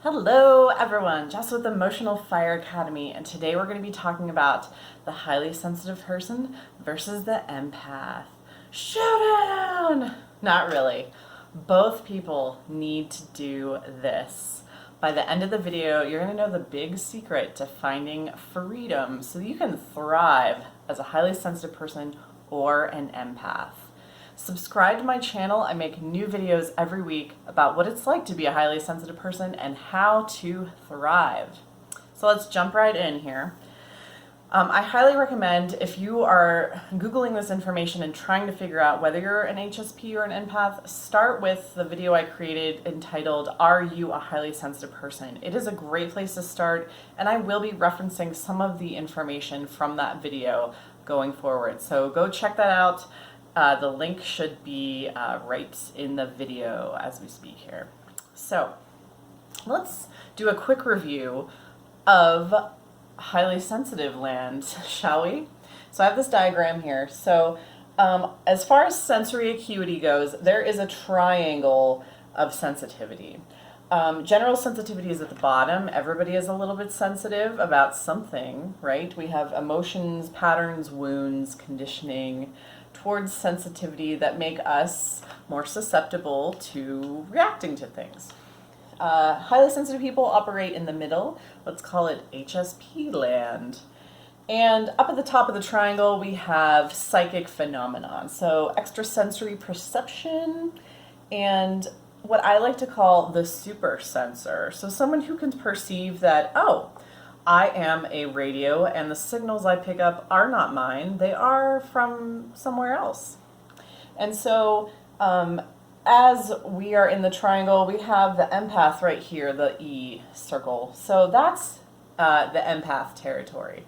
Hello everyone, Jess with Emotional Fire Academy, and today we're going to be talking about the highly sensitive person versus the empath. Showdown! Not really. Both people need to do this. By the end of the video, you're going to know the big secret to finding freedom so you can thrive as a highly sensitive person or an empath. Subscribe to my channel. I make new videos every week about what it's like to be a highly sensitive person and how to thrive. So let's jump right in here. I highly recommend, if you are Googling this information and trying to figure out whether you're an HSP or an empath, start with the video I created entitled, Are You a Highly Sensitive Person? It is a great place to start, and I will be referencing some of the information from that video going forward. So go check that out. The link should be right in the video as we speak here. So let's do a quick review of highly sensitive land, shall we? So I have this diagram here. So as far as sensory acuity goes, there is a triangle of sensitivity. General sensitivity is at the bottom. Everybody is a little bit sensitive about something, right? We have emotions, patterns, wounds, conditioning towards sensitivity that make us more susceptible to reacting to things. Highly sensitive people operate in the middle. Let's call it HSP land. And up at the top of the triangle, we have psychic phenomenon. So extrasensory perception and what I like to call the super sensor. So someone who can perceive that, oh, I am a radio and the signals I pick up are not mine, they are from somewhere else. And so as we are in the triangle, we have the empath right here, the E circle. So that's the empath territory.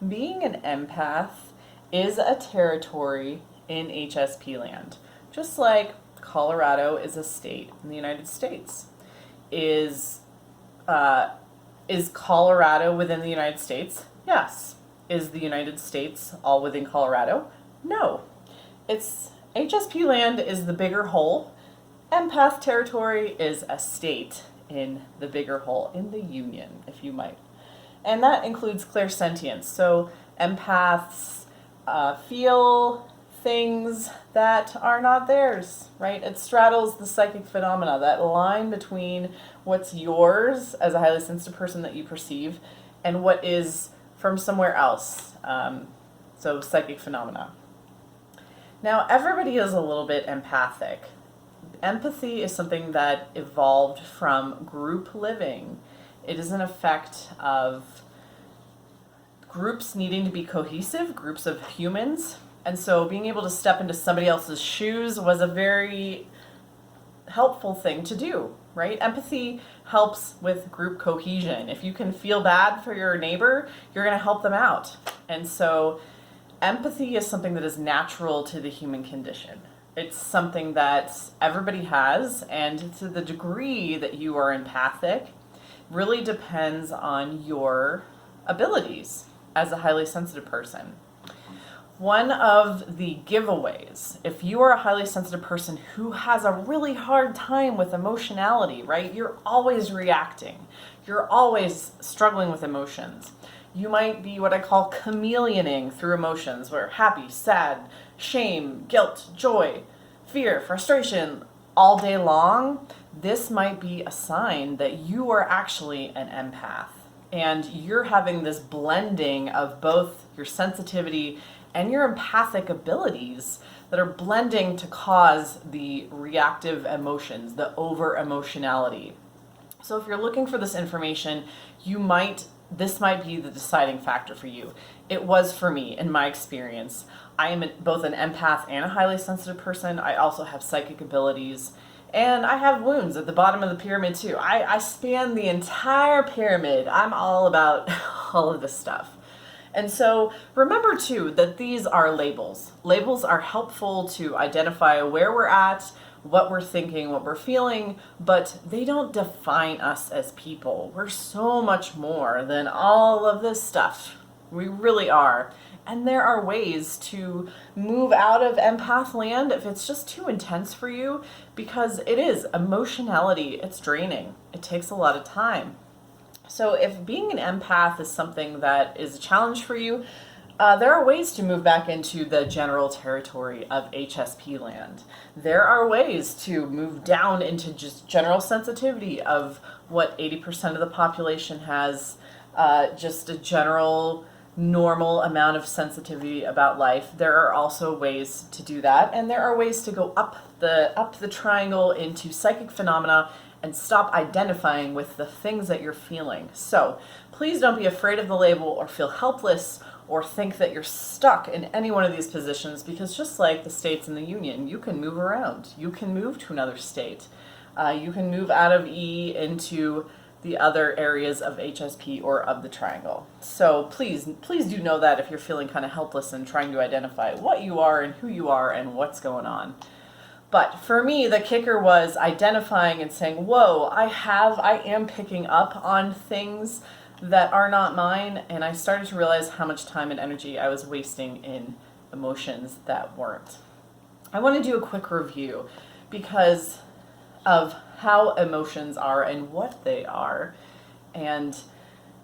Being an empath is a territory in HSP land, just like Colorado is a state in the United States. Is Colorado within the United States? Yes. Is the United States all within Colorado? No. It's HSP land is the bigger whole. Empath territory is a state in the bigger whole, in the union, if you might. And that includes clairsentience. So empaths feel things that are not theirs, right? It straddles the psychic phenomena, that line between what's yours as a highly sensitive person that you perceive and what is from somewhere else. So psychic phenomena. Now, everybody is a little bit empathic. Empathy is something that evolved from group living. It is an effect of groups needing to be cohesive, groups of humans. And so being able to step into somebody else's shoes was a very helpful thing to do, right? Empathy helps with group cohesion. If you can feel bad for your neighbor, you're going to help them out. And so empathy is something that is natural to the human condition. It's something that everybody has, and to the degree that you are empathic really depends on your abilities as a highly sensitive person. One of the giveaways, if you are a highly sensitive person who has a really hard time with emotionality, right? You're always reacting. You're always struggling with emotions. You might be what I call chameleoning through emotions, where happy, sad, shame, guilt, joy, fear, frustration, all day long. This might be a sign that you are actually an empath. And you're having this blending of both your sensitivity and your empathic abilities that are blending to cause the reactive emotions, the over emotionality. So if you're looking for this information, this might be the deciding factor for you. It was for me in my experience. I am both an empath and a highly sensitive person. I also have psychic abilities, and I have wounds at the bottom of the pyramid too. I span the entire pyramid. I'm all about all of this stuff. And so remember too that these are labels. Labels are helpful to identify where we're at, what we're thinking, what we're feeling, but they don't define us as people. We're so much more than all of this stuff. We really are. And there are ways to move out of empath land if it's just too intense for you, because it is emotionality. It's draining. It takes a lot of time. So if being an empath is something that is a challenge for you, there are ways to move back into the general territory of HSP land. There are ways to move down into just general sensitivity of what 80% of the population has, just a general normal amount of sensitivity about life. There are also ways to do that, and there are ways to go up the triangle into psychic phenomena and stop identifying with the things that you're feeling. So please don't be afraid of the label or feel helpless or think that you're stuck in any one of these positions, because just like the states in the union, you can move around. You can move to another state. You can move out of E into the other areas of HSP or of the triangle. So please do know that if you're feeling kind of helpless and trying to identify what you are and who you are and what's going on. But for me, the kicker was identifying and saying, whoa, I am picking up on things that are not mine, and I started to realize how much time and energy I was wasting in emotions that weren't. I want to do a quick review because of how emotions are and what they are. And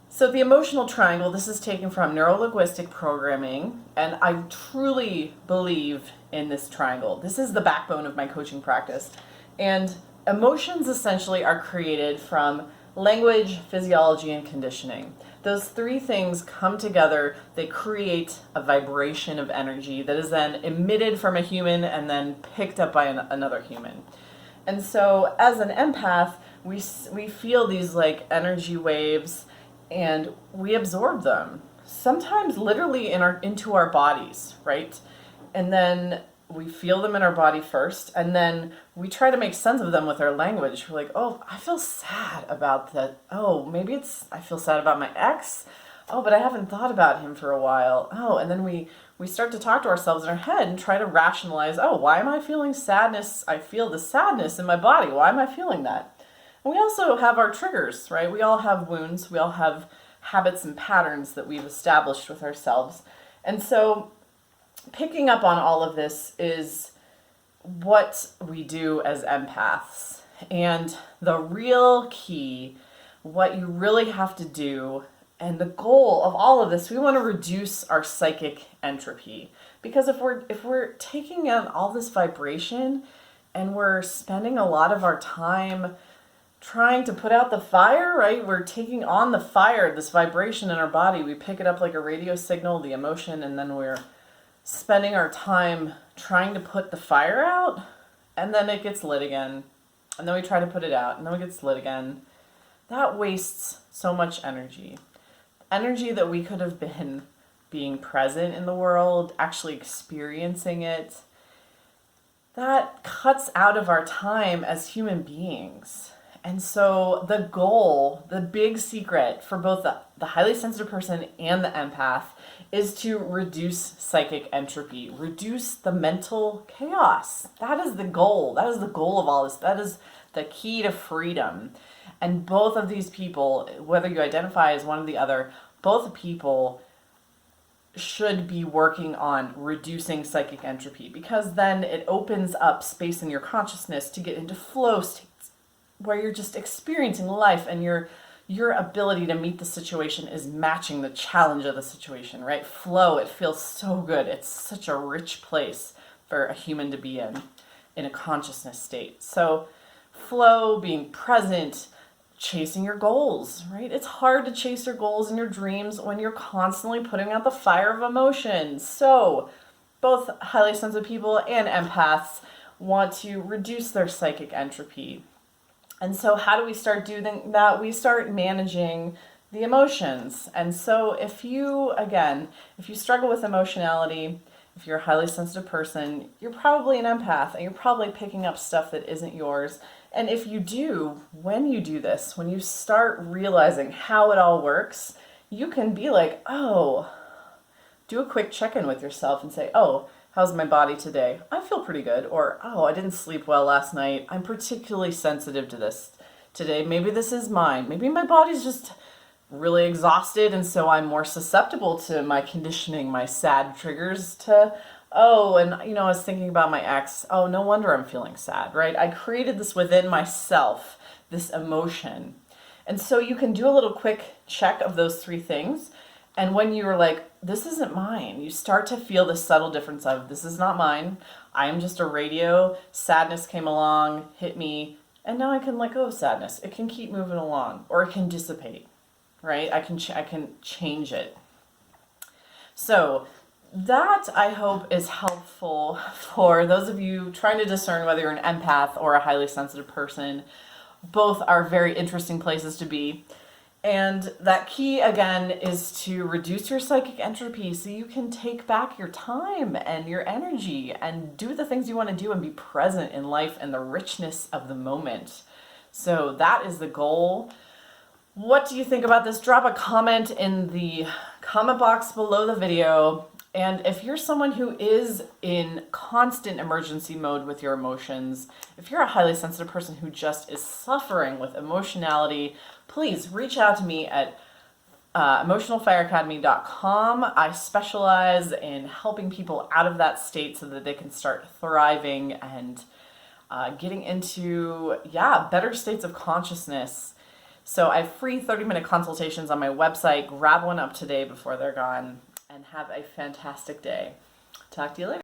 so the emotional triangle, this is taken from neuro-linguistic programming, and I truly believe in this triangle. This is the backbone of my coaching practice. And emotions essentially are created from language, physiology, and conditioning. Those three things come together, they create a vibration of energy that is then emitted from a human and then picked up by another human. And so as an empath, we feel these like energy waves and we absorb them, sometimes literally into our bodies, right? And then we feel them in our body first, and then we try to make sense of them with our language. We're like, oh, I feel sad about that. Oh, maybe I feel sad about my ex. Oh, but I haven't thought about him for a while. Oh, and then we start to talk to ourselves in our head and try to rationalize, oh, why am I feeling sadness? I feel the sadness in my body. Why am I feeling that? And we also have our triggers, right? We all have wounds. We all have habits and patterns that we've established with ourselves. And so picking up on all of this is what we do as empaths. And the real key, what you really have to do, and the goal of all of this, we want to reduce our psychic entropy. Because if we're taking in all this vibration and we're spending a lot of our time trying to put out the fire, right? We're taking on the fire, this vibration in our body. We pick it up like a radio signal, the emotion, and then we're spending our time trying to put the fire out, and then it gets lit again, and then we try to put it out, and then it gets lit again. That wastes so much energy that we could have been being present in the world, actually experiencing it. That cuts out of our time as human beings. And so the goal, the big secret for both the highly sensitive person and the empath is to reduce psychic entropy, reduce the mental chaos. That is the goal. That is the goal of all this. That is the key to freedom. And both of these people, whether you identify as one or the other, both people should be working on reducing psychic entropy, because then it opens up space in your consciousness to get into flow states where you're just experiencing life, and your ability to meet the situation is matching the challenge of the situation, right? Flow, it feels so good. It's such a rich place for a human to be in a consciousness state. So flow, being present, chasing your goals, right? It's hard to chase your goals and your dreams when you're constantly putting out the fire of emotions. So both highly sensitive people and empaths want to reduce their psychic entropy. And so how do we start doing that? We start managing the emotions. And so if you struggle with emotionality, if you're a highly sensitive person, you're probably an empath, and you're probably picking up stuff that isn't yours. And if you do, when you do this, when you start realizing how it all works, you can be like, oh, do a quick check-in with yourself and say, oh, how's my body today? I feel pretty good. Or, oh, I didn't sleep well last night. I'm particularly sensitive to this today. Maybe this is mine. Maybe my body's just really exhausted, and so I'm more susceptible to my conditioning, my sad triggers to, oh, and I was thinking about my ex. Oh, no wonder I'm feeling sad, right? I created this within myself, this emotion. And so you can do a little quick check of those three things. And when you're like, this isn't mine, you start to feel the subtle difference of, this is not mine. I am just a radio. Sadness came along, hit me, and now I can let go of sadness. It can keep moving along, or it can dissipate, right? I can change it. So that, I hope, is helpful for those of you trying to discern whether you're an empath or a highly sensitive person. Both are very interesting places to be. And that key, again, is to reduce your psychic entropy so you can take back your time and your energy and do the things you want to do and be present in life and the richness of the moment. So that is the goal. What do you think about this? Drop a comment in the comment box below the video. And if you're someone who is in constant emergency mode with your emotions, if you're a highly sensitive person who just is suffering with emotionality, please reach out to me at emotionalfireacademy.com. I specialize in helping people out of that state so that they can start thriving and getting into, better states of consciousness. So I have free 30-minute consultations on my website. Grab one up today before they're gone, and have a fantastic day. Talk to you later.